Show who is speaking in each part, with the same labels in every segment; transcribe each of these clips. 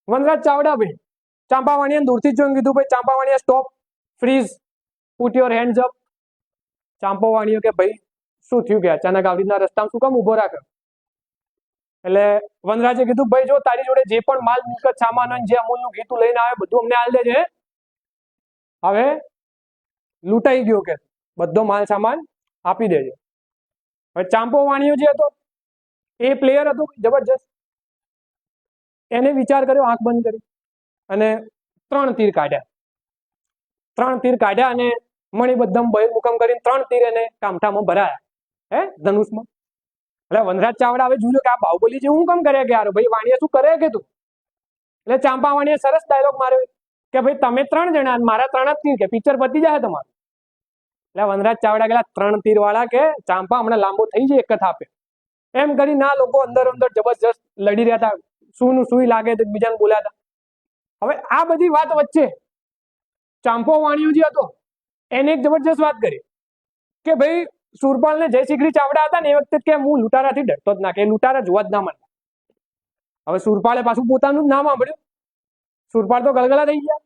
Speaker 1: વનરાજ ચાવડા ભાઈ ચાંપાવાણીએ દૂરથી જ જોઈને કીધું ભાઈ ચાંપાવાણીએ stop freeze put your hands up. ચાંપાવાણીઓ કે ભાઈ શું થયું કે અચાનક આવી રીતના રસ્તામાં શું કામ ઉભો રાખ્યો? એટલે વનરાજે કીધું ભાઈ જો તારી જોડે જે પણ માલ મિલકત સામાન હોય જે અમૂલનું ઘી તું લઈને આવે બધું અમને આલ દેજે. હવે લૂંટાઈ ગયો કે બધો માલ સામાન આપી દેજે. હવે ચાંપાવાણીઓ જે હતો એ પ્લેયર હતો જબરજસ્ત. એને વિચાર કર્યો આંખ બંધ કરી અને 3 તીર કાઢ્યા. 3 તીર કાઢ્યા અને મણિબદ્ધમ બહિર્મુખમ કરીને 3 તીર એને કામઠામાં ભરાયા ધનુષમાં. એટલે વનરાજ ચાવડા હવે જોયું કે આ બાહુબલી જેવું કામ કરે કે યાર ભાઈ વાણીએ શું કરે કે તું? એટલે ચાંપાવાણીએ સરસ ડાયલોગ માર્યો કે ભાઈ તમે 3 જણા મારા 3 જ તીર કે પિક્ચર પતી જાય તમારું. એટલે વનરાજ ચાવડા ગયેલા 3 તીર વાળા કે ચાંપા હમણાં લાંબો થઈ જાય એક જ આપે એમ કરી ના લોકો અંદર અંદર જબરજસ્ત લડી રહ્યા હતા. શું નું સુઈ લાગે તો બીજાને બોલ્યા હતા. હવે આ બધી વાત વચ્ચે ચાંપાવાણીઓ જે હતો એને એક જબરજસ્ત વાત કરી કે ભાઈ સુરપાલ ને જયશિખરી ચાવડા હતા ને એ વખતે કે હું લૂંટારાથી ડરતો જ ના, કે લૂંટારા જોવા જ ના મળે. હવે સુરપાલે પાછું પોતાનું જ નામ સાંભળ્યું. સુરપાલ તો ગલગલા થઈ ગયા.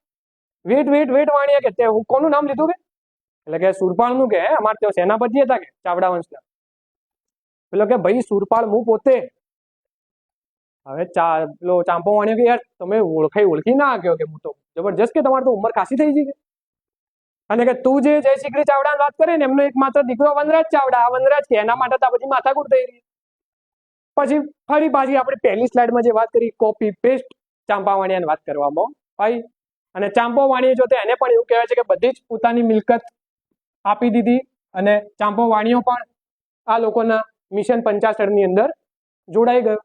Speaker 1: વેટ વેટ વેટ વાણીએ કે તે કોનું નામ લીધું કે? એટલે કે સુરપાલ નું કે અમારે ત્યાં સેનાપતિ હતા કે ચાવડા વંશના. પેલો કે ભાઈ સુરપાલ હું પોતે. હવે પેલો ચાંપાવાણીઓ કે યાર તમે ઓળખી ના આવ્યો કે હું તો જબરજસ્ત કે તમારે તો ઉંમર ખાસી થઈ ગઈ. અને કે તું જે જયશિખરી ચાવડાની વાત કરે ને એમનો એક માત્ર દીકરો વનરાજ ચાવડા. આ વનરાજ કે એના માટે તો બધી માથાકૂટ થઈ રહી. પછી ફરી પાછી આપણે પહેલી સ્લાઇડમાં જે વાત કરી કોપી પેસ્ટ ચાંપાવાણીયાની વાત કરવામાં આવી. અને ચાંપાવાણીએ જો તો એને પણ એવું કહેવાય છે કે બધી જ પોતાની મિલકત આપી દીધી અને ચાંપાવાણીઓ પણ આ લોકોના મિશન 50 ની અંદર જોડાઈ ગયો.